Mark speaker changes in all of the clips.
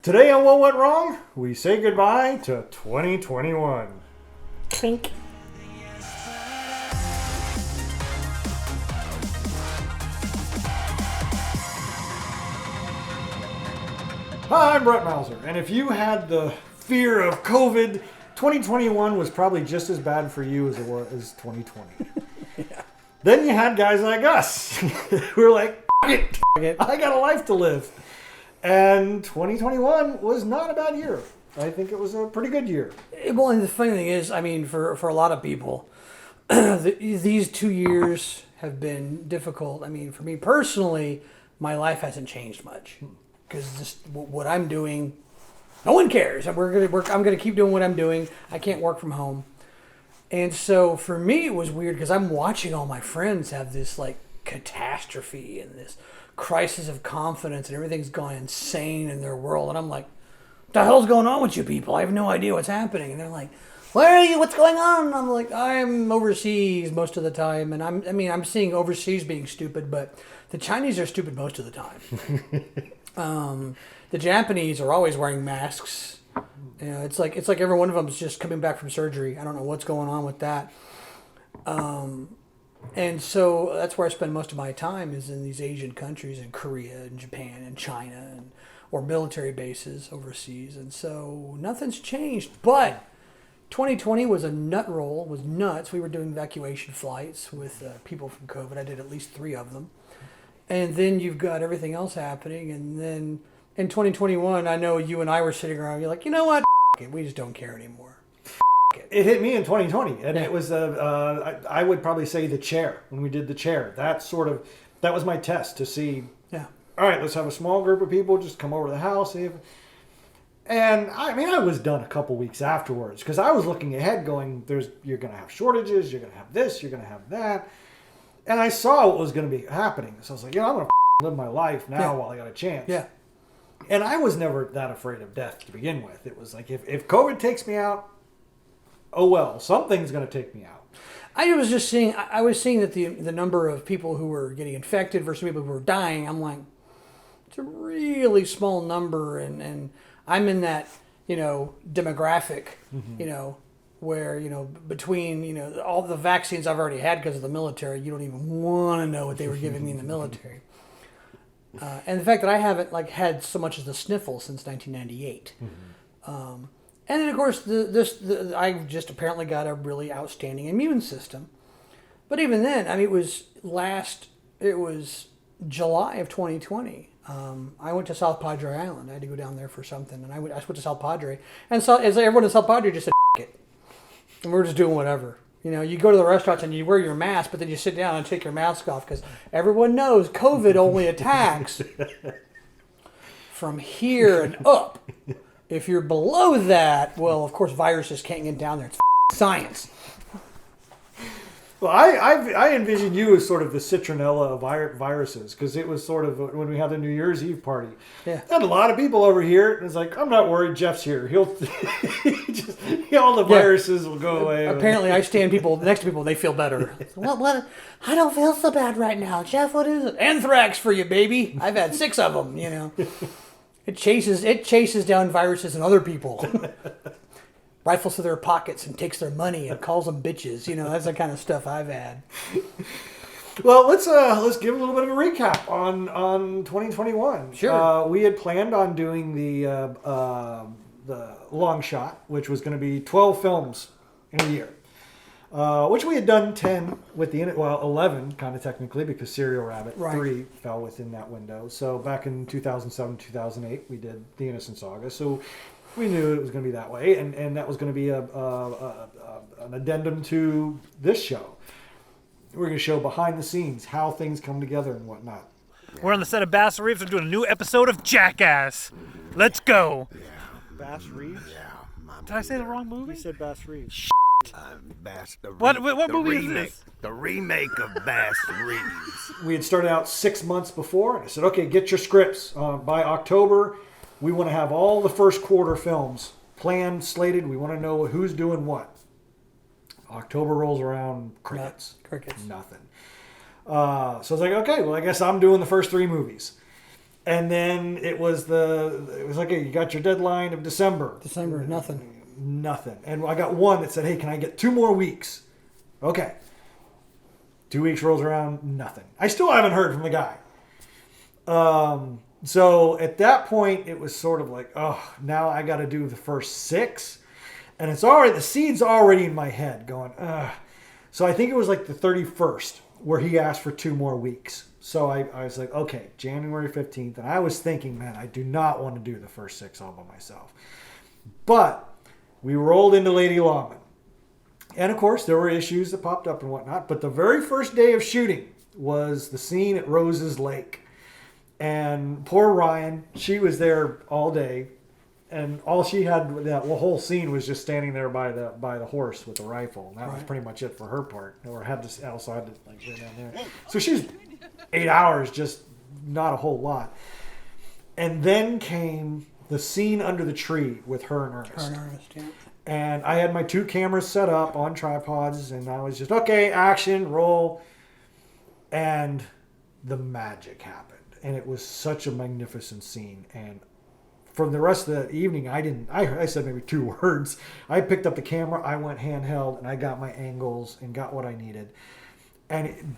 Speaker 1: Today on What Went Wrong, we say goodbye to 2021.
Speaker 2: Clink.
Speaker 1: Hi, I'm Brett Mauser, and if you had the fear of COVID, 2021 was probably just as bad for you as it was 2020.
Speaker 2: Yeah.
Speaker 1: Then you had guys like us who were like, F it, I got a life to live. And 2021 was not a bad year. I think it was a pretty good year.
Speaker 2: Well, and the funny thing is, I mean, for a lot of people, these 2 years have been difficult. I mean, for me personally, my life hasn't changed much because just what I'm doing, no one cares. I'm gonna keep doing what I'm doing. I can't work from home, and so for me, it was weird because I'm watching all my friends have this like catastrophe and this crisis of confidence, and everything's gone insane in their world, and I'm like, what the hell's going on with you people? I have no idea what's happening. And they're like, where are you? What's going on? And I'm like, I'm overseas most of the time. And I'm seeing overseas being stupid, but the Chinese are stupid most of the time. The Japanese are always wearing masks. You know, it's like every one of them is just coming back from surgery. I don't know what's going on with that. And so that's where I spend most of my time is in these Asian countries, in Korea and Japan and China, or military bases overseas. And so nothing's changed. But 2020 was a nut roll, was nuts. We were doing evacuation flights with people from COVID. I did at least 3 of them. And then you've got everything else happening. And then in 2021, I know you and I were sitting around, you're like, you know what? It. We just don't care anymore.
Speaker 1: It hit me in 2020, and it was I would probably say the chair. When we did the chair, that was my test to see.
Speaker 2: Yeah.
Speaker 1: All right, let's have a small group of people just come over to the house. And I mean, I was done a couple weeks afterwards because I was looking ahead, going, you're going to have shortages, you're going to have this, you're going to have that, and I saw what was going to be happening. So I was like, I'm going to live my life now while I got a chance.
Speaker 2: Yeah.
Speaker 1: And I was never that afraid of death to begin with. It was like if COVID takes me out, oh well, something's going to take me out.
Speaker 2: I was seeing that the number of people who were getting infected versus people who were dying, I'm like, it's a really small number, and I'm in that, demographic, where, between, all the vaccines I've already had because of the military, you don't even want to know what they were giving me in the military. And the fact that I haven't had so much as the sniffle since 1998. Mm-hmm. And then, of course, I just apparently got a really outstanding immune system. But even then, I mean, it was July of 2020. I went to South Padre Island. I had to go down there for something. And I went to South Padre. And so as everyone in South Padre just said, it. And we were just doing whatever. You go to the restaurants and you wear your mask, but then you sit down and take your mask off because everyone knows COVID only attacks from here and up. If you're below that, well, of course, viruses can't get down there. It's science.
Speaker 1: Well, I envision you as sort of the citronella of viruses because it was sort of when we had the New Year's Eve party.
Speaker 2: Yeah.
Speaker 1: Had a lot of people over here, and it's like, I'm not worried. Jeff's here. He'll all the viruses will go away.
Speaker 2: Apparently, I stand people next to people, and they feel better. What? I don't feel so bad right now, Jeff. What is it? Anthrax for you, baby. I've had 6 of them. It chases down viruses and other people. Rifles to their pockets and takes their money and calls them bitches. That's the kind of stuff I've had.
Speaker 1: Well, let's give a little bit of a recap on 2021.
Speaker 2: Sure.
Speaker 1: We had planned on doing the long shot, which was going to be 12 films in a year, which we had done 10 with 11 kind of technically because Serial Rabbit 3 fell within that window. So back in 2007, 2008, we did The Innocent Saga. So we knew it was going to be that way, and that was going to be an addendum to this show. We're going to show behind the scenes how things come together and whatnot.
Speaker 3: We're on the set of Bass Reeves. We're doing a new episode of Jackass. Let's go.
Speaker 1: Bass Reeves?
Speaker 4: Yeah.
Speaker 3: Did I say the wrong movie?
Speaker 1: You said Bass Reeves.
Speaker 3: What movie is this?
Speaker 4: The remake of Bass Reeves.
Speaker 1: We had started out 6 months before, and I said, okay, get your scripts. By October, we want to have all the first quarter films planned, slated. We want to know who's doing what. October rolls around, crickets.
Speaker 2: Crickets.
Speaker 1: Nothing. So I was like, okay, well, I guess I'm doing the first 3 movies. And then it was okay, you got your deadline of December.
Speaker 2: December, nothing.
Speaker 1: Nothing. And I got one that said, hey, can I get 2 more weeks? Okay. 2 weeks rolls around, nothing. I still haven't heard from the guy. So at that point, it was sort of like, oh, now I got to do the first 6. And it's already, the seed's already in my head going, ugh. So I think it was like the 31st where he asked for 2 more weeks. So I was like, okay, January 15th. And I was thinking, man, I do not want to do the first 6 all by myself. But we rolled into Lady Lawman. And of course, there were issues that popped up and whatnot. But the very first day of shooting was the scene at Rose's Lake. And poor Ryan, she was there all day. And all she had, that whole scene was just standing there by the horse with the rifle. And that was pretty much it for her part. Or also had to like go down there. So she's 8 hours, just not a whole lot. And then came the scene under the tree with her and Ernest.
Speaker 2: Yeah.
Speaker 1: And I had my 2 cameras set up on tripods, and I was just, okay, action, roll. And the magic happened. And it was such a magnificent scene. And for the rest of the evening, I said maybe 2 words. I picked up the camera, I went handheld, and I got my angles and got what I needed. And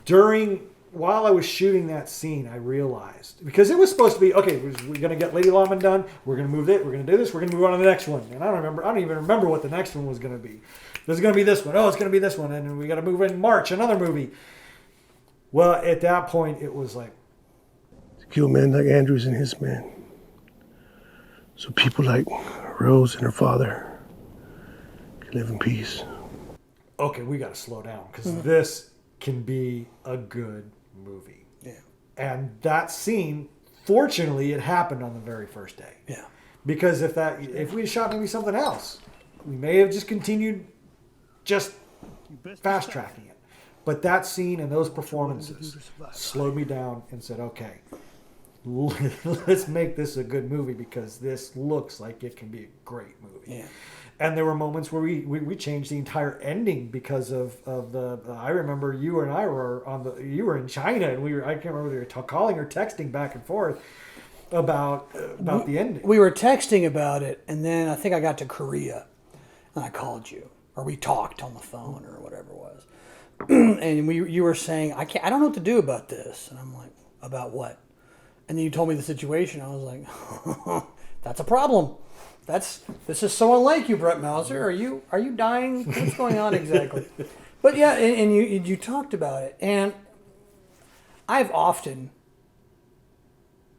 Speaker 1: while I was shooting that scene, I realized, because it was supposed to be, okay, we're going to get Lady Lawman done, we're going to move it, we're going to do this, we're going to move on to the next one. And I don't even remember what the next one was going to be. There's going to be this one. Oh, it's going to be this one. And we got to move in March, another movie. Well, at that point, it was like,
Speaker 5: to kill men like Andrews and his men. So people like Rose and her father can live in peace.
Speaker 1: okay, we got to slow down because this can be a good movie.
Speaker 2: Yeah.
Speaker 1: And that scene, fortunately, it happened on the very first day.
Speaker 2: Yeah.
Speaker 1: Because if we had shot maybe something else, we may have just continued just fast tracking it. But that scene and those performances slowed me down and said, okay, let's make this a good movie because this looks like it can be a great movie. Yeah. And there were moments where we changed the entire ending because of the I remember you and I were you were in China and I can't remember whether you were calling or texting back and forth about the ending.
Speaker 2: We were texting about it, and then I think I got to Korea and I called you, or we talked on the phone or whatever it was. And you were saying, I don't know what to do about this. And I'm like, about what? And then you told me the situation. I was like, that's a problem. This is so unlike you, Brett Mauser. Are you dying? What's going on exactly? But yeah, and you talked about it. And I've often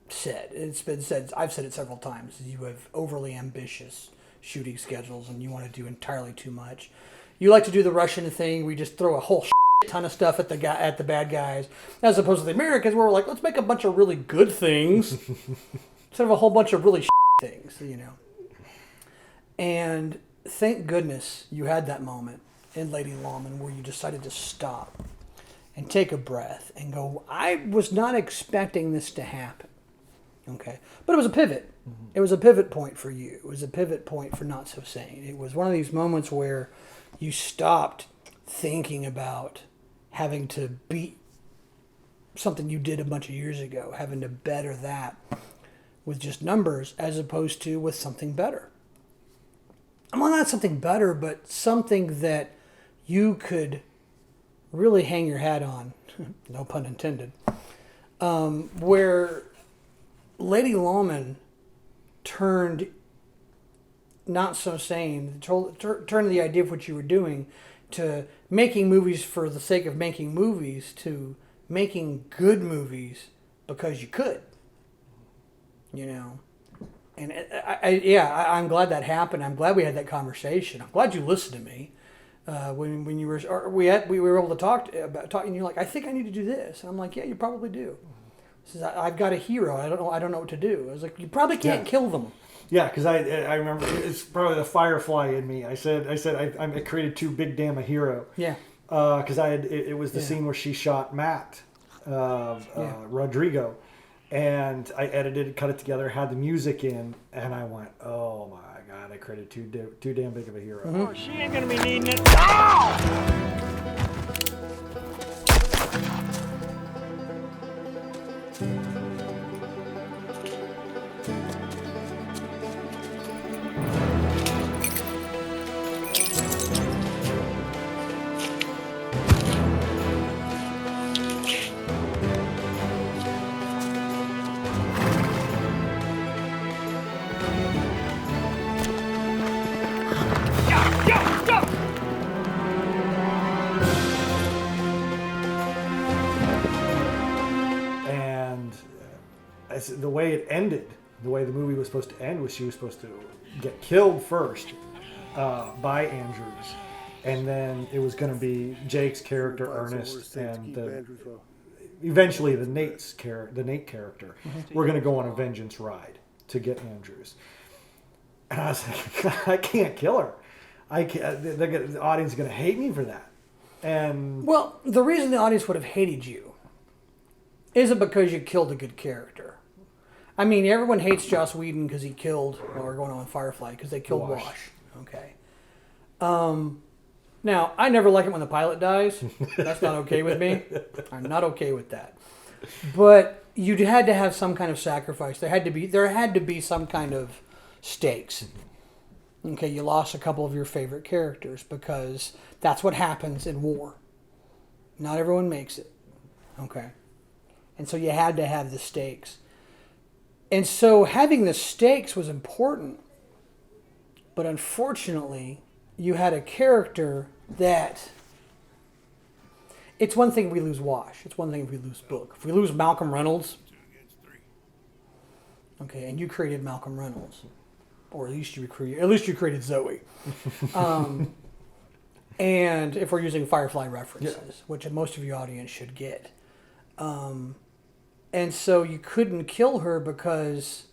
Speaker 2: said, it's been said, I've said it several times, you have overly ambitious shooting schedules and you want to do entirely too much. You like to do the Russian thing. We just throw a whole ton of stuff at the bad guys, as opposed to the Americans, where we're like, let's make a bunch of really good things instead of a whole bunch of really things, you know. And thank goodness you had that moment in Lady Lawman where you decided to stop and take a breath and go, I was not expecting this to happen. Okay, but it was a pivot. Mm-hmm. It was a pivot point for you. It was a pivot point for Not So Sane. It was one of these moments where you stopped thinking about having to beat something you did a bunch of years ago, having to better that with just numbers as opposed to with something better. Well, not something better, but something that you could really hang your hat on, no pun intended, where Lady Lawman turned Not So Sane, turned the idea of what you were doing to making movies for the sake of making movies to making good movies because you could, you know. And I'm glad that happened. I'm glad we had that conversation. I'm glad you listened to me when you were. We were able to talk about, and you're like, I think I need to do this. And I'm like, yeah, you probably do. Says, I've got a hero. I don't know what to do. I was like, you probably can't kill them.
Speaker 1: Yeah, because I remember it's probably the Firefly in me. I said I created too big damn a hero. Yeah. Because it was the scene where she shot Matt Rodrigo, and I edited, cut it together, had the music in, and I went, oh my god, I created too damn big of a hero.
Speaker 3: Mm-hmm. Oh, she ain't gonna be needing it. Oh!
Speaker 1: the way it ended, the way the movie was supposed to end was she was supposed to get killed first by Andrews, and then it was going to be Jake's character Ernest and eventually the Nate character. We're going to go on a vengeance ride to get Andrews. And I was like, I can't kill her. I can't. The audience is going to hate me for that. And
Speaker 2: well, the reason the audience would have hated you isn't because you killed a good character. I mean, everyone hates Joss Whedon because he killed, well, we're going on Firefly, because they killed Wash. Okay. Now, I never like it when the pilot dies. That's not okay with me. I'm not okay with that. But you had to have some kind of sacrifice. There had to be some kind of stakes. Okay, you lost a couple of your favorite characters because that's what happens in war. Not everyone makes it. Okay. And so you had to have the stakes. And so having the stakes was important. But unfortunately, you had a character that... It's one thing if we lose Wash. It's one thing if we lose Book. If we lose Malcolm Reynolds... Okay, and you created Malcolm Reynolds. Or at least you created Zoe. And if we're using Firefly references, which most of your audience should get. And so you couldn't kill her because...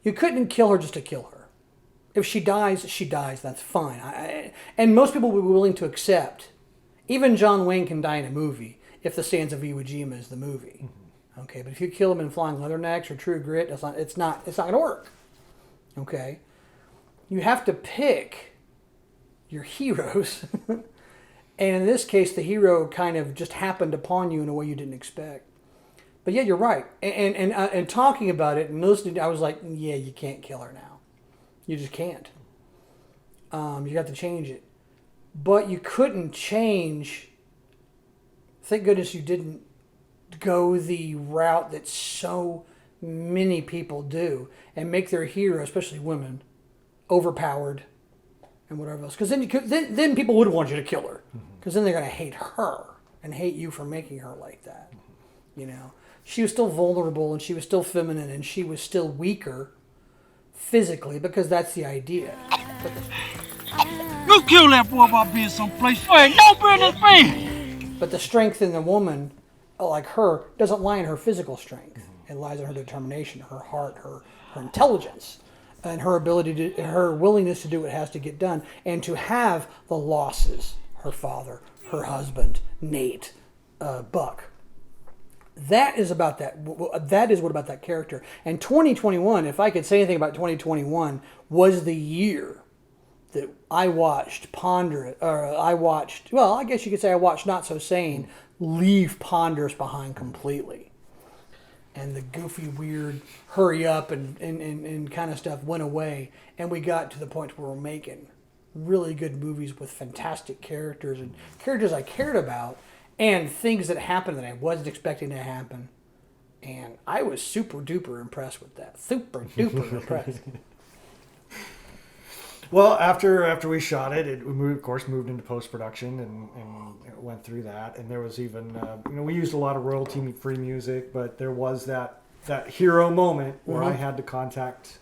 Speaker 2: You couldn't kill her just to kill her. If she dies, that's fine. And most people would be willing to accept. Even John Wayne can die in a movie if The Sands of Iwo Jima is the movie. Mm-hmm. Okay, but if you kill him in Flying Leathernecks or True Grit, it's not going to work. Okay? You have to pick your heroes. And in this case, the hero kind of just happened upon you in a way you didn't expect. But yeah, you're right. And talking about it and listening, I was like, yeah, you can't kill her now. You just can't. You got to change it. But you couldn't change... Thank goodness you didn't go the route that so many people do and make their hero, especially women, overpowered and whatever else. Because then people would want you to kill her. Because then they're going to hate her and hate you for making her like that. You know? She was still vulnerable and she was still feminine and she was still weaker physically, because that's the idea.
Speaker 6: You kill that boy about being someplace you ain't no business being.
Speaker 2: But the strength in the woman, like her, doesn't lie in her physical strength. It lies in her determination, her heart, her intelligence, and her ability to, her willingness to do what it has to get done, and to have the losses. Her father, her husband, Nate, Buck. That is about that. That is what about that character. And 2021, if I could say anything about 2021, was the year that I watched Ponderous, or I watched, well, I guess you could say I watched Not So Sane leave Ponderous behind completely. And the goofy, weird, hurry up and kind of stuff went away. And we got to the point where we're making really good movies with fantastic characters and characters I cared about. And things that happened that I wasn't expecting to happen. And I was super duper impressed with that. Super duper impressed.
Speaker 1: Well, after we shot it, we of course moved into post-production and went through that. And there was even, we used a lot of royalty-free music, but there was that hero moment where I had to contact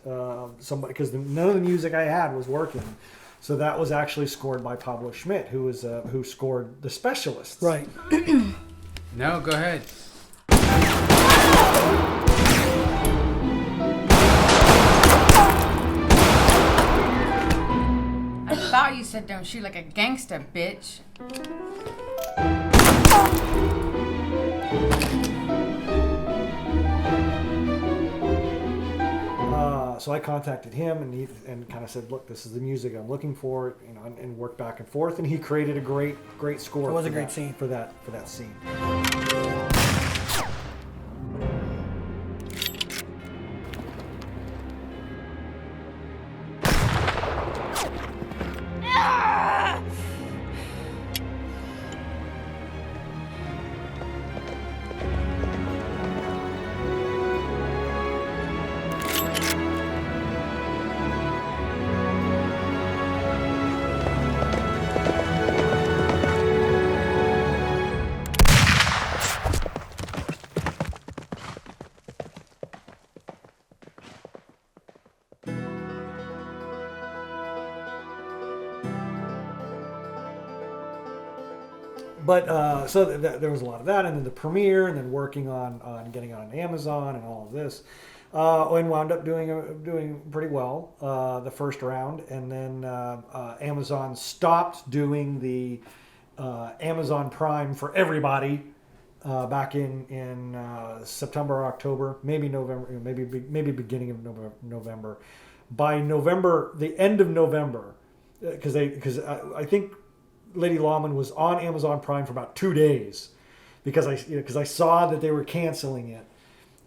Speaker 1: somebody, because none of the music I had was working. So that was actually scored by Pablo Schmidt, who scored The Specialists.
Speaker 2: Right.
Speaker 7: No, go ahead.
Speaker 8: I thought you said don't shoot like a gangster, bitch.
Speaker 1: So I contacted him and kind of said, "Look, this is the music I'm looking for," and worked back and forth. And he created a great score.
Speaker 2: It was a great scene
Speaker 1: for that scene. there was a lot of that, and then the premiere, and then working on getting on Amazon and all of this. And wound up doing pretty well the first round, and then Amazon stopped doing the Amazon Prime for everybody back in September, October, maybe November, maybe beginning of November. By November, the end of November, because I think Lady Lawman was on Amazon Prime for about 2 days, because I saw that they were canceling it.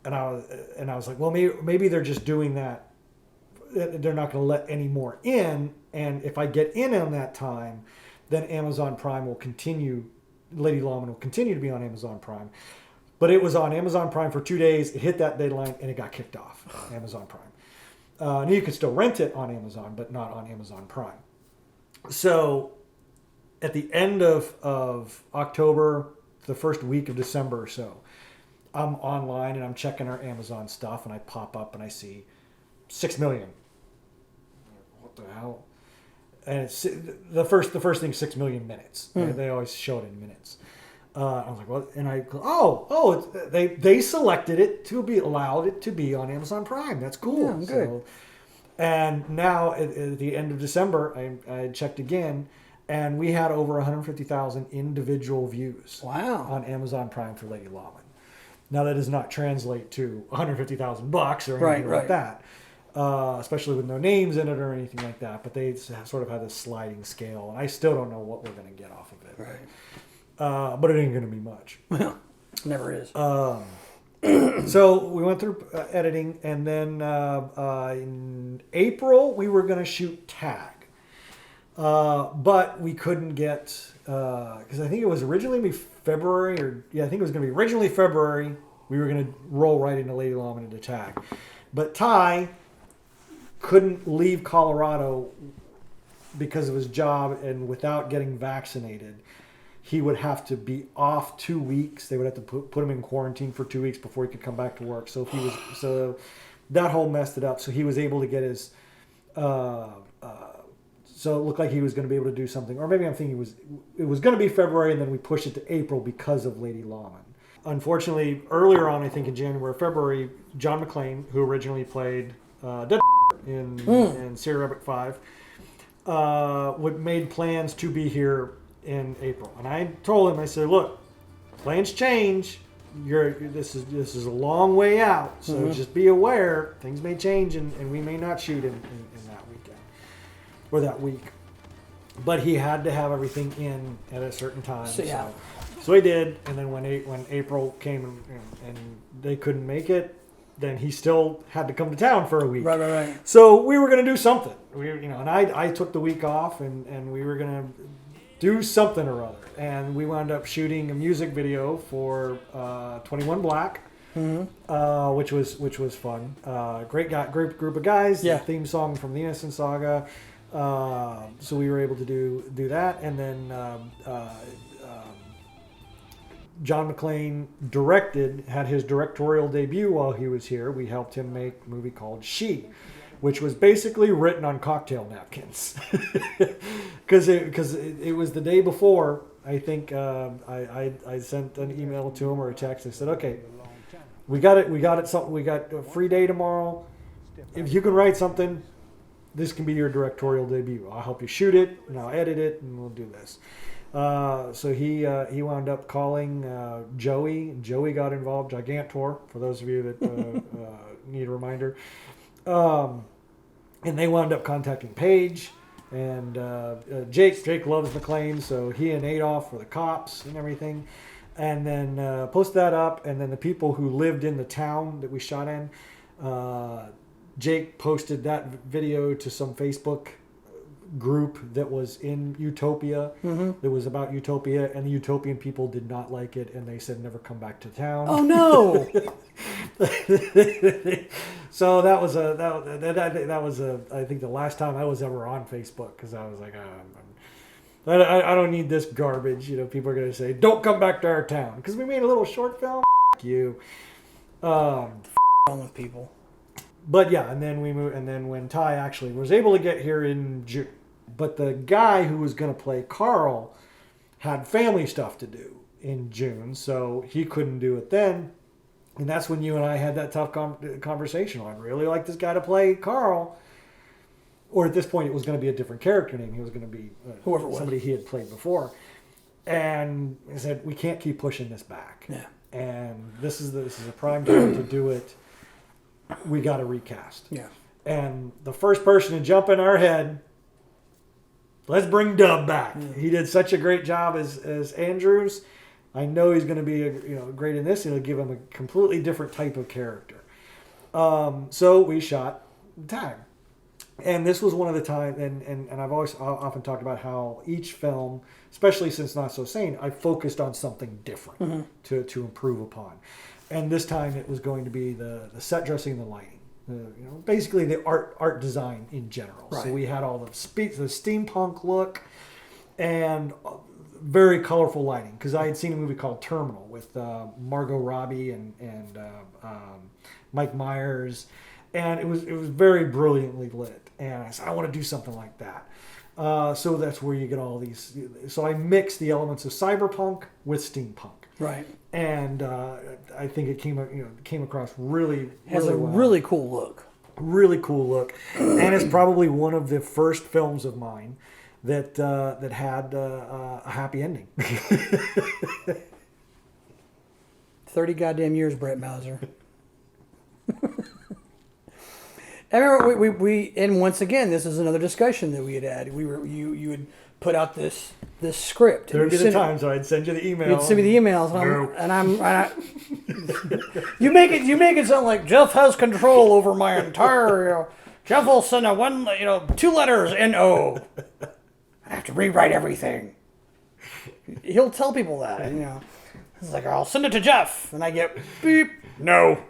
Speaker 1: And I was like, well, maybe they're just doing that. They're not going to let any more in. And if I get in on that time, then Amazon Prime will continue. Lady Lawman will continue to be on Amazon Prime. But it was on Amazon Prime for 2 days. It hit that deadline and it got kicked off Amazon Prime. And you can still rent it on Amazon, but not on Amazon Prime. So at the end of October, the first week of December or so, I'm online and I'm checking our Amazon stuff, and I pop up and I see 6 million. What the hell? And it's the first thing, 6 million minutes. They always show it in minutes. I was like, what? And I go, they selected it to be allowed it to be on Amazon Prime. That's cool.
Speaker 2: Yeah, good.
Speaker 1: So, and now at the end of December, I checked again, and we had over 150,000 individual views.
Speaker 2: Wow.
Speaker 1: On Amazon Prime for Lady Lawman. Now that does not translate to $150,000 or anything like that, especially with no names in it or anything like that. But they sort of have this sliding scale, and I still don't know what we're going to get off of it.
Speaker 2: Right.
Speaker 1: But it ain't going to be much.
Speaker 2: Well, never is.
Speaker 1: So we went through editing, and then in April we were going to shoot Tag, but we couldn't get because I think it was originally going to be February, I think it was going to be originally February. We were going to roll right into Lady Lawman into Tag, but Ty couldn't leave Colorado because of his job, and without getting vaccinated, he would have to be off 2 weeks. They would have to put him in quarantine for 2 weeks before he could come back to work. So that whole messed it up. So he was able to get his. So it looked like he was going to be able to do something, or maybe I'm thinking it was going to be February, and then we pushed it to April because of Lady Lawman. Unfortunately, earlier on, I think in January, February, John McClane, who originally played Dead in Sierra Rabbit 5, made plans to be here in April, and I told him, I said, look, plans change. This is a long way out, so just be aware things may change, and we may not shoot in that weekend or that week. But he had to have everything in at a certain time. So he did, and then when April came and they couldn't make it, then he still had to come to town for a week.
Speaker 2: Right.
Speaker 1: So we were going to do something. And I took the week off, and we were going to do something or other. And we wound up shooting a music video for 21 Black, which was fun. Great group of guys.
Speaker 2: Yeah.
Speaker 1: The theme song from the Innocent Saga. So we were able to do that, and then John McClane had his directorial debut while he was here. We helped him make a movie called She, which was basically written on cocktail napkins, because it was the day before. I think I sent an email to him or a text. I said, okay, we got it. Something. We got a free day tomorrow. If you can write something, this can be your directorial debut. I'll help you shoot it, and I'll edit it, and we'll do this. So he wound up calling Joey. Joey got involved. Gigantor, for those of you that need a reminder. And they wound up contacting Paige. And Jake loves McClane, so he and Adolph were the cops and everything. And then posted that up. And then the people who lived in the town that we shot in, Jake posted that video to some Facebook group that was in Utopia, that was about Utopia, and the Utopian people did not like it, and they said never come back to town.
Speaker 2: Oh no!
Speaker 1: So that was I think the last time I was ever on Facebook, because I was like, I don't need this garbage. People are gonna say don't come back to our town because we made a little short film. F you.
Speaker 2: On with people.
Speaker 1: But yeah, and then we moved, and then when Ty actually was able to get here in June, but the guy who was going to play Carl had family stuff to do in June, so he couldn't do it then. And that's when you and I had that tough conversation. I'd really like this guy to play Carl. Or at this point, it was going to be a different character name. He was going to be
Speaker 2: Whoever it was.
Speaker 1: somebody he had played before. And I said, we can't keep pushing this back.
Speaker 2: Yeah.
Speaker 1: And this is a prime time to do it. We got to recast.
Speaker 2: Yeah.
Speaker 1: And the first person to jump in our head, let's bring Dub back. He did such a great job as Andrews. I know he's going to be great in this. It'll give him a completely different type of character. So we shot Tag. And this was one of the times, and I've often talked about how each film, especially since Not So Sane, I focused on something different to improve upon. And this time it was going to be the set dressing and the lighting. Basically the art design in general.
Speaker 2: Right.
Speaker 1: So we had all the steampunk look and very colorful lighting. Because I had seen a movie called Terminal with Margot Robbie and Mike Myers. And it was very brilliantly lit. And I said, I want to do something like that. So that's where you get all these. So I mixed the elements of cyberpunk with steampunk.
Speaker 2: Right.
Speaker 1: And I think it came across really
Speaker 2: Has a
Speaker 1: well.
Speaker 2: really cool look.
Speaker 1: Really cool look. And it's probably one of the first films of mine that had a happy ending.
Speaker 2: 30 goddamn years, Brett Mauser. I remember we and once again, this is another discussion that we had. You had put out this script.
Speaker 1: There would be the times I'd send you the email.
Speaker 2: You'd send me the emails, you make it sound like Jeff has control over my entire. Jeff will send a 2 letters N-O. I have to rewrite everything. He'll tell people that, He's like, I'll send it to Jeff, and I get beep. No.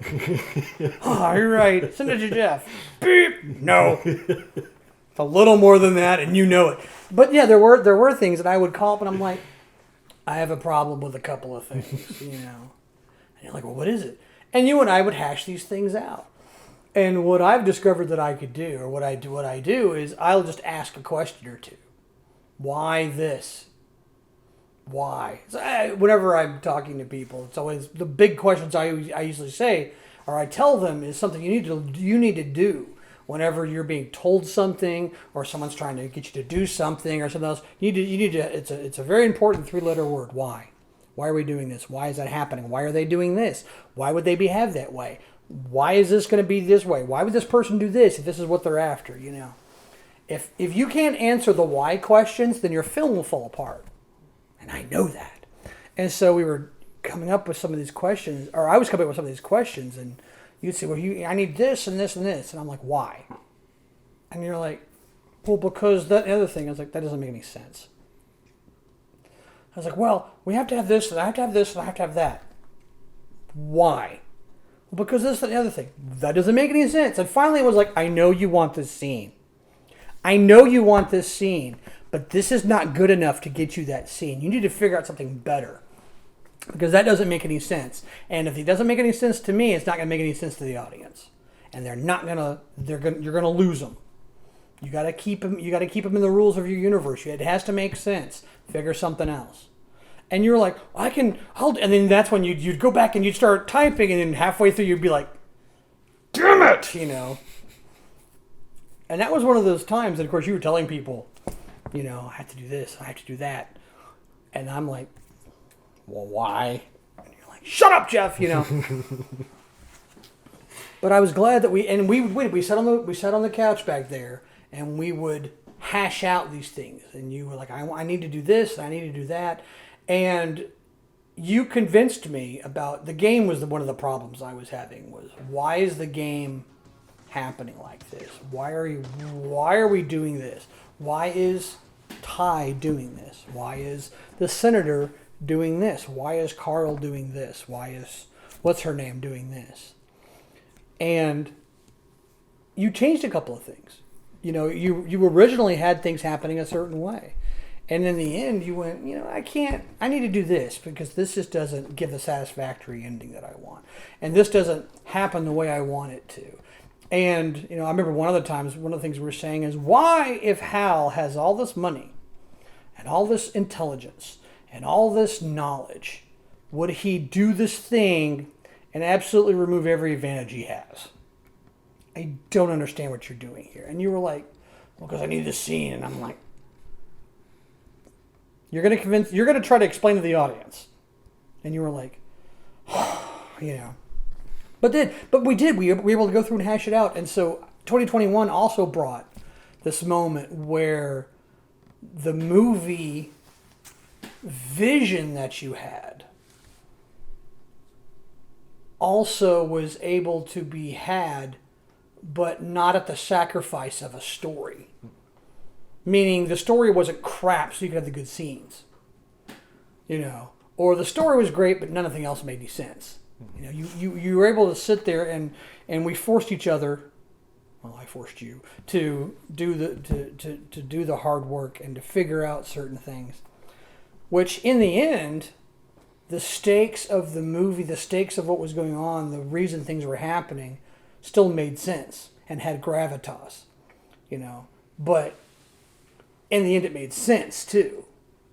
Speaker 2: Oh, you're right. Send it to Jeff. Beep. No. It's a little more than that, and you know it. But yeah, there were things that I would call up, and I'm like, I have a problem with a couple of things, And you're like, well, what is it? And you and I would hash these things out. And what I've discovered that I could do, or what I do is I'll just ask a question or two. Why this? Why? So whenever I'm talking to people, it's always the big questions I usually say, or I tell them, is something you need to do whenever you're being told something, or someone's trying to get you to do something, or something else. You need to. It's a very important 3-letter word. Why? Why are we doing this? Why is that happening? Why are they doing this? Why would they behave that way? Why is this going to be this way? Why would this person do this if this is what they're after? If you can't answer the why questions, then your film will fall apart. And I know that. And so we were coming up with some of these questions, or I was coming up with some of these questions, and you'd say, well, I need this and this and this. And I'm like, why? And you're like, well, because that other thing. I was like, that doesn't make any sense. I was like, well, we have to have this, and I have to have this, and I have to have that. Why? Well, because this and the other thing. That doesn't make any sense. And finally it was like, I know you want this scene. I know you want this scene. But this is not good enough to get you that scene. You need to figure out something better. Because that doesn't make any sense. And if it doesn't make any sense to me, it's not going to make any sense to the audience. And you're going to lose them. You got to keep them in the rules of your universe. It has to make sense. Figure something else. And you're like, and then that's when you'd go back and you'd start typing, and then halfway through you'd be like, damn it, And that was one of those times that, of course, you were telling people, I have to do this, I have to do that. And I'm like, well, why? And you're like, shut up, Jeff, But I was glad that we sat on the couch back there, and we would hash out these things. And you were like, I need to do this, and I need to do that. And you convinced me about the game was one of the problems I was having, was why is the game happening like this? Why are we doing this? Why is Ty doing this? Why is the senator doing this? Why is Carl doing this? Why is what's her name doing this? And you changed a couple of things. You originally had things happening a certain way. And in the end you went, I need to do this because this just doesn't give the satisfactory ending that I want. And this doesn't happen the way I want it to. And, I remember one of the things we were saying is, why, if Hal has all this money and all this intelligence and all this knowledge, would he do this thing and absolutely remove every advantage he has? I don't understand what you're doing here. And you were like, well, because I need this scene. And I'm like, you're going to try to explain to the audience. And you were like, you know. But we did. We were able to go through and hash it out. And so 2021 also brought this moment where the movie vision that you had also was able to be had, but not at the sacrifice of a story. Meaning the story wasn't crap, so you could have the good scenes. You know, or the story was great, but nothing else made any sense. You know, you were able to sit there and we forced each other. Well, I forced you to do the hard work and to figure out certain things, which in the end, the stakes of the movie, the stakes of what was going on, the reason things were happening, still made sense and had gravitas, you know. But in the end, it made sense too,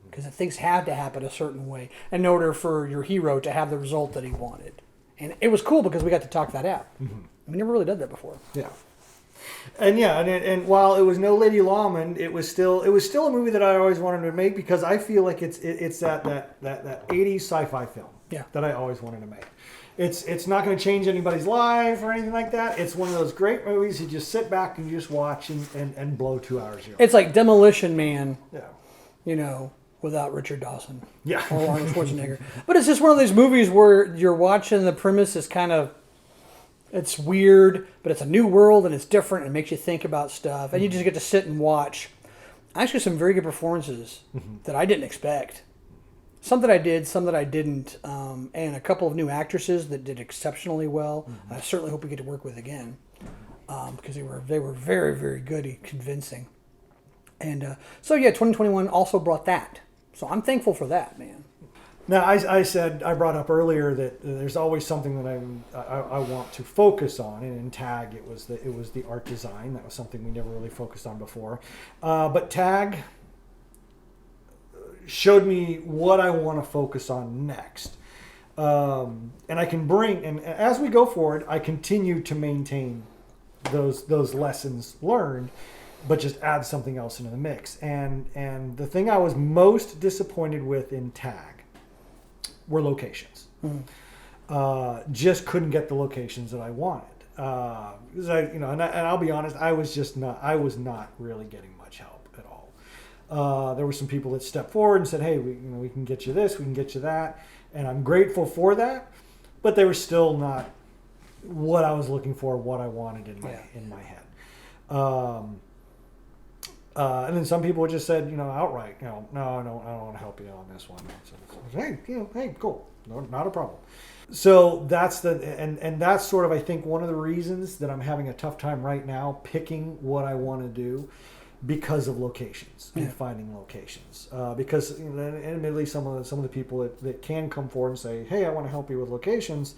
Speaker 2: because things had to happen a certain way in order for your hero to have the result that he wanted. And it was cool because we got to talk that out. Mm-hmm. We never really did that before.
Speaker 1: Yeah. And while it was no Lady Lawman, it was still a movie that I always wanted to make because I feel like it's that 80s sci-fi film that I always wanted to make. It's not going to change anybody's life or anything like that. It's one of those great movies you just sit back and you just watch and blow 2 hours.
Speaker 2: It's like Demolition Man.
Speaker 1: Yeah.
Speaker 2: You know, without Richard Dawson.
Speaker 1: Yeah.
Speaker 2: Or Arnold Schwarzenegger. But it's just one of those movies where you're watching the premise is kind of, it's weird, but it's a new world and it's different and it makes you think about stuff. And you just get to sit and watch. Actually, some very good performances that I didn't expect. Some that I did, some that I didn't. And a couple of new actresses that did exceptionally well. I certainly hope we get to work with again. Because they were very, very good and convincing. And so, yeah, 2021 also brought that. So I'm thankful for that, man.
Speaker 1: Now, I brought up earlier that there's always something that I want to focus on, and in TAG it was the art design. That was something we never really focused on before, but TAG showed me what I want to focus on next, and I can bring, and as we go forward, I continue to maintain those lessons learned, but just add something else into the mix. And the thing I was most disappointed with in TAG were locations. Just couldn't get the locations that I wanted. Because and I'll be honest, I was not really getting much help at all. There were some people that stepped forward and said, "Hey, we can get you this, we can get you that," and I'm grateful for that. But they were still not what I was looking for, what I wanted in my head. And then some people just said, outright, no, I don't want to help you on this one. So, hey, cool, no, not a problem. So that's and that's sort of, I think, one of the reasons that I'm having a tough time right now picking what I want to do, because of locations and finding locations. Because admittedly, some of the people that can come forward and say, hey, I want to help you with locations,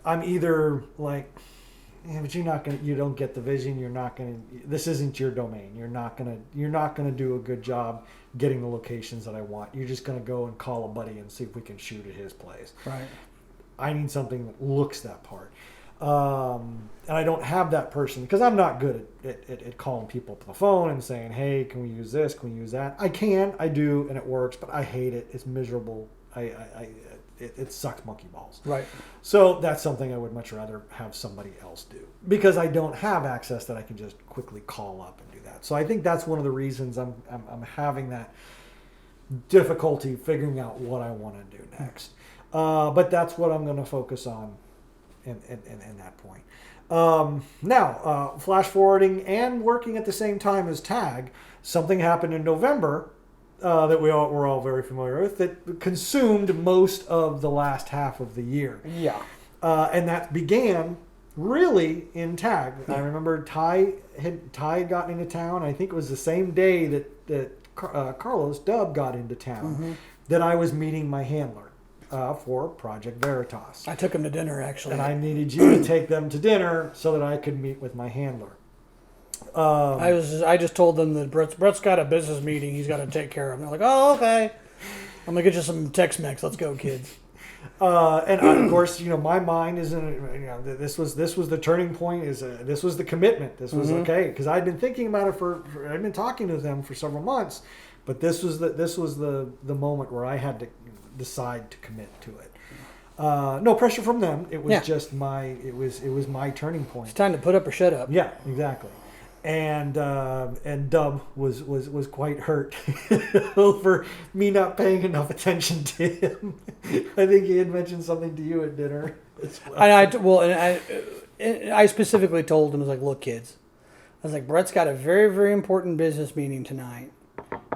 Speaker 1: I'm either like, yeah, but you don't get the vision. You're not gonna. This isn't your domain. You're not gonna do a good job getting the locations that I want. You're just gonna go and call a buddy and see if we can shoot at his place.
Speaker 2: Right.
Speaker 1: I need something that looks that part, and I don't have that person because I'm not good at calling people up on the phone and saying, hey, can we use this? Can we use that? I do, and it works, but I hate it. It's miserable. It sucks monkey balls.
Speaker 2: Right.
Speaker 1: So that's something I would much rather have somebody else do, because I don't have access that I can just quickly call up and do that. So I think that's one of the reasons I'm having that difficulty figuring out what I want to do next. But that's what I'm going to focus on in that point. Now, flash forwarding and working at the same time as TAG, something happened in November that we're all very familiar with, that consumed most of the last half of the year.
Speaker 2: Yeah.
Speaker 1: And that began really in TAG. I remember Ty had gotten into town. I think it was the same day that Carlos Dubb got into town that I was meeting my handler for Project Veritas.
Speaker 2: I took him to dinner, actually.
Speaker 1: And I needed you to take them to dinner so that I could meet with my handler.
Speaker 2: I just told them that Brett's got a business meeting he's got to take care of. And they're like, oh, okay. I'm gonna get you some Tex-Mex. Let's go, kids.
Speaker 1: And of course, my mind isn't. This was the turning point. This was the commitment. This was okay because I'd been thinking about it I'd been talking to them for several months, but this was the moment where I had to decide to commit to it. No pressure from them. It was just it was my turning point.
Speaker 2: It's time to put up or shut up.
Speaker 1: Yeah, exactly. And Dub was quite hurt over me not paying enough attention to him. I think he had mentioned something to you at dinner as well.
Speaker 2: I specifically told him, I was like, look, kids, I was like, Brett's got a very, very important business meeting tonight.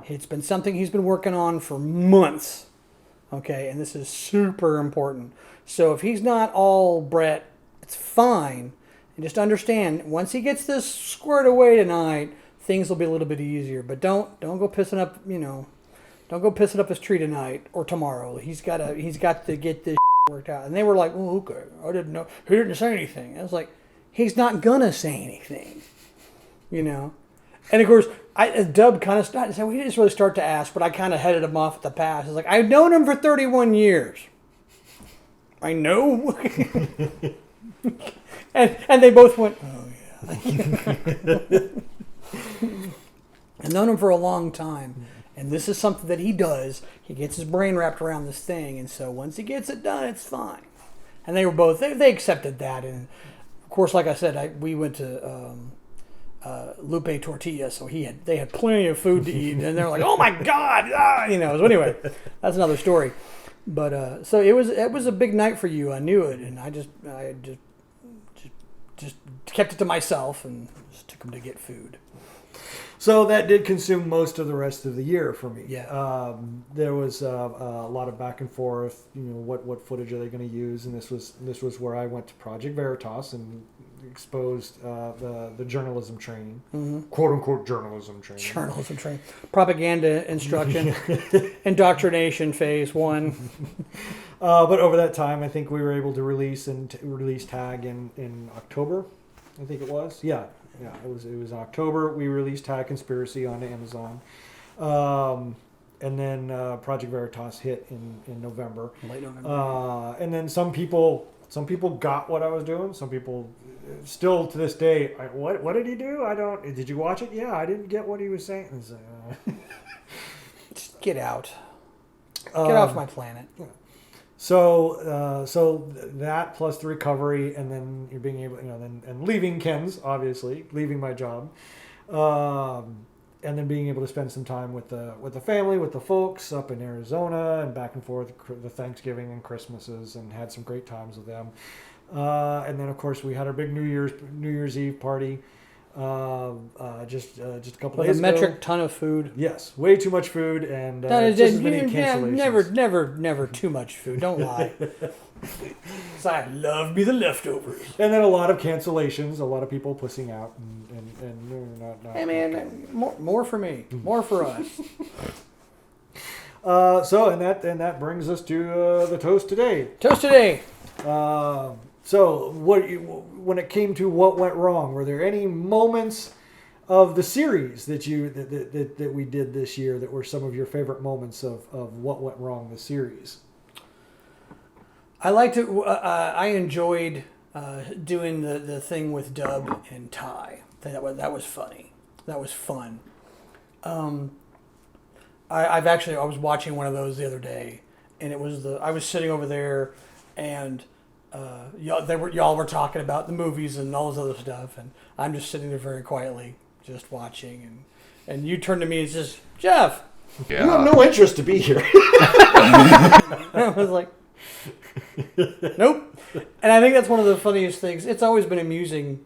Speaker 2: It's been something he's been working on for months. Okay, and this is super important. So if he's not all Brett, it's fine. And just understand, once he gets this squared away tonight, things will be a little bit easier. But don't go pissing up, don't go pissing up his tree tonight or tomorrow. He's got to get this worked out. And they were like, oh, okay, I didn't know. He didn't say anything. I was like, he's not gonna say anything, And of course, Dub kind of started. So he didn't really start to ask, but I kind of headed him off at the pass. I was like, I've known him for 31 years. I know. and they both went, oh yeah. I've known him for a long time, and this is something that he does. He gets his brain wrapped around this thing, and so once he gets it done, it's fine. And they were both they accepted that, and of course, like I said, we went to Lupe Tortilla, so they had plenty of food to eat, and they're like, "Oh my God!" So anyway, that's another story. But so it was a big night for you. I knew it, and I just kept it to myself and just took them to get food.
Speaker 1: So that did consume most of the rest of the year for me.
Speaker 2: Yeah.
Speaker 1: There was a lot of back and forth. What footage are they going to use? And this was where I went to Project Veritas and exposed the journalism training, quote unquote journalism training.
Speaker 2: Journalism training, propaganda instruction, indoctrination phase 1.
Speaker 1: But over that time, I think we were able to release Tag in October. I think it was. Yeah, it was October. We released Tag Conspiracy on Amazon, and then Project Veritas hit in November.
Speaker 2: Late November.
Speaker 1: And then some people got what I was doing. Some people still to this day, what did he do? Did you watch it? Yeah, I didn't get what he was saying.
Speaker 2: Just get out. Get off my planet.
Speaker 1: Yeah. So that plus the recovery, and then you're being able, and leaving Ken's, obviously, leaving my job, and then being able to spend some time with the family, with the folks up in Arizona, and back and forth the Thanksgiving and Christmases, and had some great times with them. And then of course we had our big New Year's Eve party. Just a couple days
Speaker 2: ago. A metric ton of food.
Speaker 1: Yes, way too much food, and just as many cancellations.
Speaker 2: Never too much food. Don't lie. I love me the leftovers.
Speaker 1: And then a lot of cancellations. A lot of people pussing out, and not.
Speaker 2: Hey man, more for me, more for us.
Speaker 1: And that brings us to the toast today.
Speaker 2: Toast today.
Speaker 1: So, when it came to what went wrong, were there any moments of the series that we did this year that were some of your favorite moments of what went wrong the series?
Speaker 2: I liked it. I enjoyed doing the thing with Dub and Ty. That was funny. That was fun. I was watching one of those the other day, and I was sitting over there, and y'all were talking about the movies and all this other stuff, and I'm just sitting there very quietly, just watching, and you turn to me and says, "Jeff,
Speaker 1: you have no interest to be here."
Speaker 2: I was like, "Nope." And I think that's one of the funniest things. It's always been amusing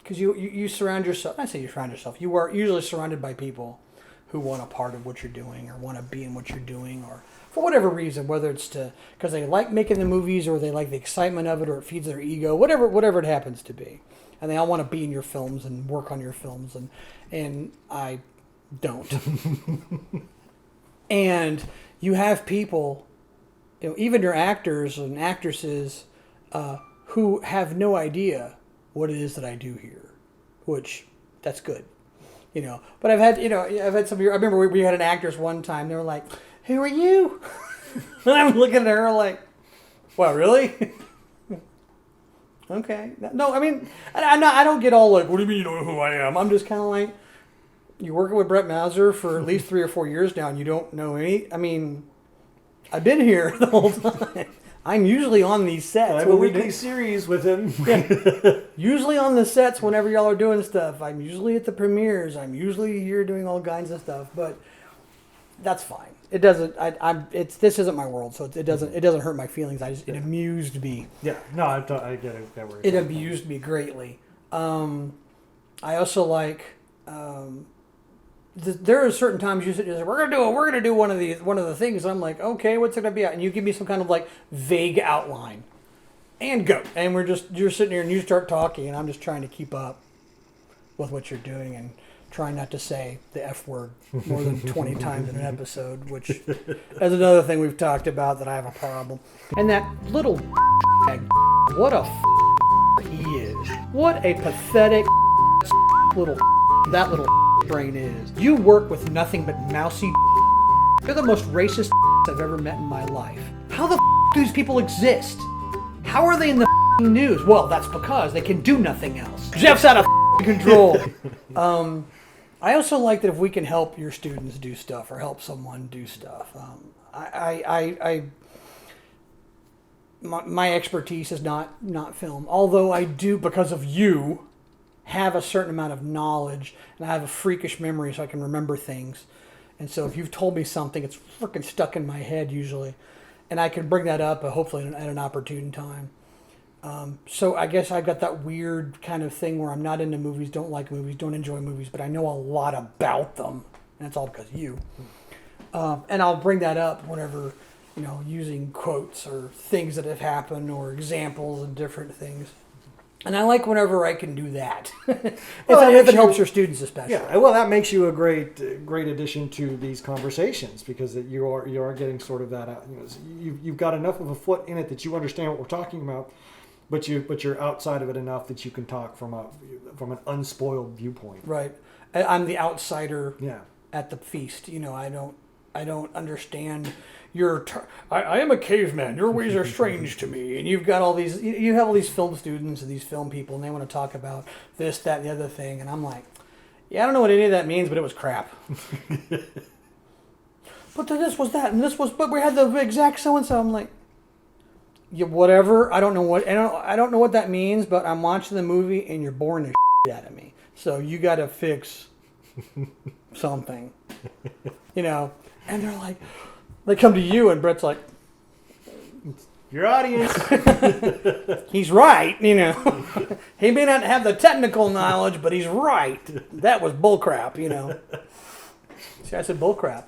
Speaker 2: because you surround yourself. I say you surround yourself. You are usually surrounded by people who want a part of what you're doing or want to be in what you're doing, or for whatever reason, whether it's because they like making the movies or they like the excitement of it or it feeds their ego, whatever it happens to be. And they all want to be in your films and work on your films, and I don't. And you have people, even your actors and actresses, who have no idea what it is that I do here, which that's good. But I've had some. I remember we had an actress one time. They were like, who are you? And I'm looking at her like, well, really? Okay. No, I mean, I don't get all like, what do you mean you don't know who I am? I'm just kind of like, you're working with Brett Mauser for at least 3 or 4 years now, and you don't know any. I mean, I've been here the whole time. I'm usually on these sets.
Speaker 1: I have a weekly series with him.
Speaker 2: Usually on the sets whenever y'all are doing stuff. I'm usually at the premieres. I'm usually here doing all kinds of stuff, but that's fine. It doesn't. This isn't my world, so it doesn't hurt my feelings. It amused me.
Speaker 1: Yeah. No, I get it.
Speaker 2: It amused me greatly. I also like. There are certain times you say, we're gonna do one of the things. I'm like, okay, what's it gonna be? And you give me some kind of like vague outline, and go. And you're sitting here and you start talking, and I'm just trying to keep up with what you're doing and trying not to say the F word more than 20 times in an episode, which is another thing we've talked about that I have a problem. And that little what a he is. What a pathetic little that little brain is. You work with nothing but mousy. You're the most racist I've ever met in my life. How the do these people exist? How are they in the news? Well, that's because they can do nothing else. Jeff's out of control. I also like that if we can help your students do stuff or help someone do stuff. My expertise is not film, although I do, because of you, have a certain amount of knowledge, and I have a freakish memory, so I can remember things. And so if you've told me something, it's freaking stuck in my head usually, and I can bring that up, hopefully at an opportune time. So I guess I've got that weird kind of thing where I'm not into movies, don't like movies, don't enjoy movies, but I know a lot about them, and it's all because of you. And I'll bring that up whenever, using quotes or things that have happened or examples and different things. And I like whenever I can do that. if it helps your students especially.
Speaker 1: Yeah, well, that makes you a great addition to these conversations, because you are getting sort of that. You've got enough of a foot in it that you understand what we're talking about, but you're outside of it enough that you can talk from an unspoiled viewpoint.
Speaker 2: Right. I'm the outsider.
Speaker 1: Yeah.
Speaker 2: At the feast, I don't understand I am a caveman. Your ways are strange to me. And you've got you have all these film students and these film people, and they want to talk about this, that, and the other thing. And I'm like, yeah, I don't know what any of that means, but it was crap. But this was that, and but we had the exact so and so. I'm like, yeah, whatever. I don't know what that means, but I'm watching the movie, and you're boring the shit out of me. So you got to fix something, And they're like. They come to you, and Brett's like,
Speaker 1: your audience.
Speaker 2: He's right, He may not have the technical knowledge, but he's right. That was bullcrap, See, I said bullcrap.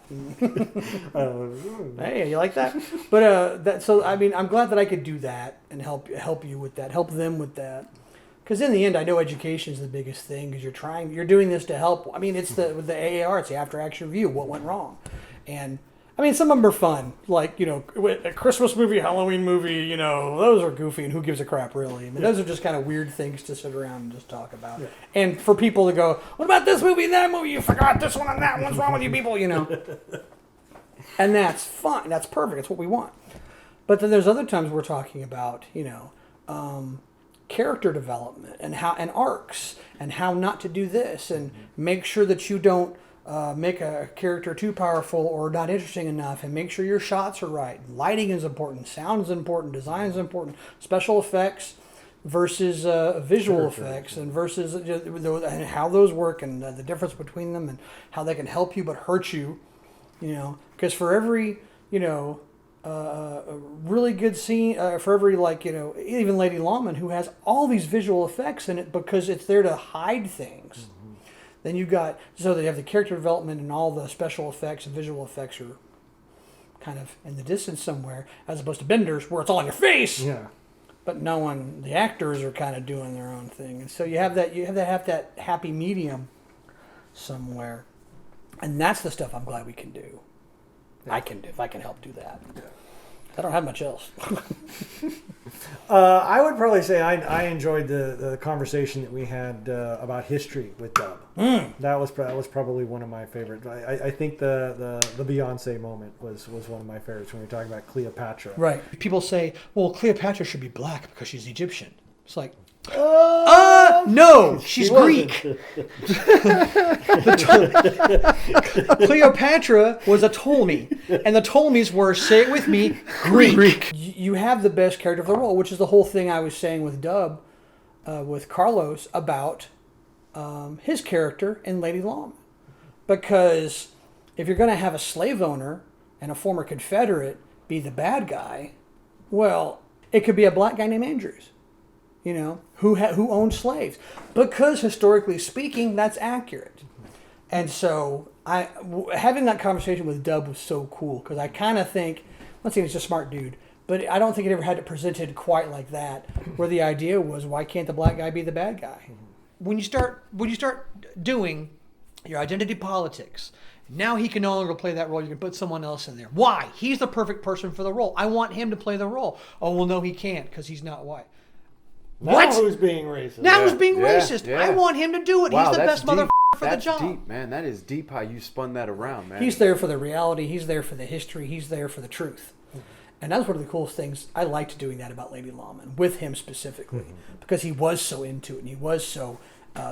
Speaker 2: Hey, you like that? But I'm glad that I could do that and help you with that, help them with that. Because in the end, I know education is the biggest thing, because you're doing this to help. I mean, it's with the AAR, it's the after action review, what went wrong, and. I mean, some of them are fun, like, a Christmas movie, Halloween movie, those are goofy, and who gives a crap, really? I mean, those are just kind of weird things to sit around and just talk about. Yeah. And for people to go, what about this movie and that movie? You forgot this one and that one. What's wrong with you people, And that's fine. That's perfect. That's what we want. But then there's other times we're talking about, character development and arcs and how not to do this, and make sure that you don't make a character too powerful or not interesting enough, and make sure your shots are right. Lighting is important, sound is important, design is important, special effects versus visual effects, and versus and how those work, and the difference between them, and how they can help you but hurt you, because for every a really good scene, for every even Lady Lawman, who has all these visual effects in it because it's there to hide things. Then you got, so they have the character development, and all the special effects and visual effects are kind of in the distance somewhere, as opposed to Bender's, where it's all in your face.
Speaker 1: Yeah.
Speaker 2: But the actors are kind of doing their own thing. And so you have that happy medium somewhere. And that's the stuff I'm glad we can do. Yeah. I can help do that. Yeah. I don't have much else.
Speaker 1: I would probably say I enjoyed the conversation that we had about history with Dub. That was probably one of my favorites. I think the Beyonce moment was one of my favorites when we were talking about Cleopatra.
Speaker 2: Right.
Speaker 9: People say, well, Cleopatra should be black because she's Egyptian. It's like, no, she's Greek. Cleopatra was a Ptolemy, and the Ptolemies were, say it with me, Greek.
Speaker 2: You have the best character for the role, which is the whole thing I was saying with Dub, with Carlos, about his character in Lady Lawman. Because if you're going to have a slave owner and a former Confederate be the bad guy, well, it could be a black guy named Andrews. You know, who owned slaves, because historically speaking, that's accurate. And so having that conversation with Dub was so cool, because I kind of think, I'm not saying he's a smart dude, but I don't think it ever had it presented quite like that, where the idea was, why can't the black guy be the bad guy?
Speaker 9: When you start doing your identity politics, now he can no longer play that role. You can put someone else in there. Why? He's the perfect person for the role. I want him to play the role. Oh, well, no, he can't because he's not white.
Speaker 1: Now who's being racist?
Speaker 9: Now who's being racist?
Speaker 7: yeah.
Speaker 9: I want him to do it.
Speaker 7: Wow,
Speaker 9: He's the
Speaker 7: that's
Speaker 9: best motherfucker for the
Speaker 7: That's
Speaker 9: job.
Speaker 7: deep, man. That is deep how you spun that around, man.
Speaker 2: He's there for the reality. He's there for the history. He's there for the truth. And that was one of the coolest things. I liked doing that about Lady Lawman, with him specifically, because he was so into it, and he was so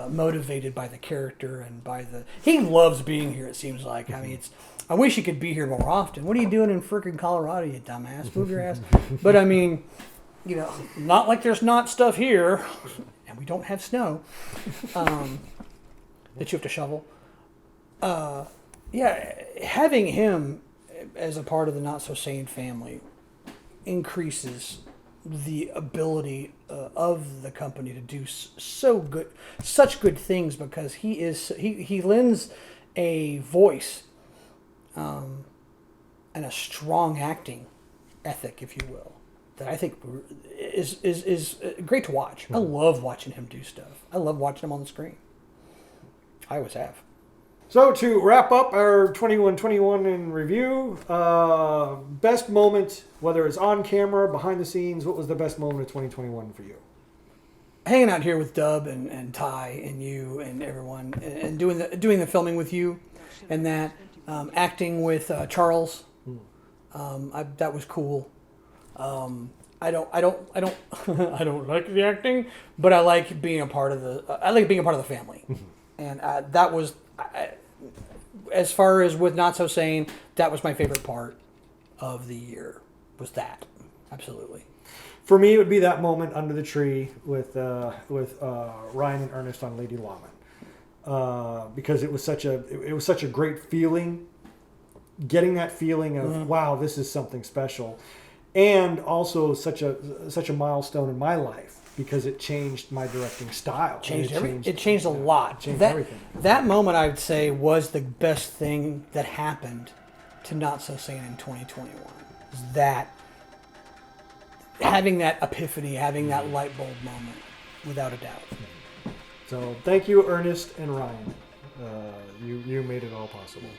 Speaker 2: motivated by the character and by the... He loves being here, it seems like. I mean, I wish he could be here more often. What are you doing in freaking Colorado, you dumbass? Move your ass. But I mean... You know, not like there's not stuff here, and we don't have snow that you have to shovel. Yeah, having him as a part of the Not So Sane family increases the ability of the company to do such good things, because he lends a voice and a strong acting ethic, if you will, that I think is great to watch. I love watching him do stuff. I love watching him on the screen. I always have.
Speaker 1: So to wrap up our 2121 in review, best moment, whether it's on camera, behind the scenes, what was the best moment of 2021 for you?
Speaker 2: Hanging out here with Dub and Ty and you and everyone, and doing the filming with you, and that acting with Charles, that was cool. I don't I don't like the acting, but I like being a part of the family, and that was, as far as with Not So Sane, that was my favorite part of the year. Was that absolutely?
Speaker 1: For me, it would be that moment under the tree with Ryan and Ernest on Lady Lawman, because it was such a great feeling, getting that feeling of wow, this is something special. And also such a milestone in my life, because it changed my directing style.
Speaker 2: It changed a lot.
Speaker 1: Changed everything.
Speaker 2: That moment, I would say, was the best thing that happened to Not So Sane in 2021. Is that having that epiphany, having that light bulb moment, without a doubt.
Speaker 1: So thank you, Ernest and Ryan. You made it all possible.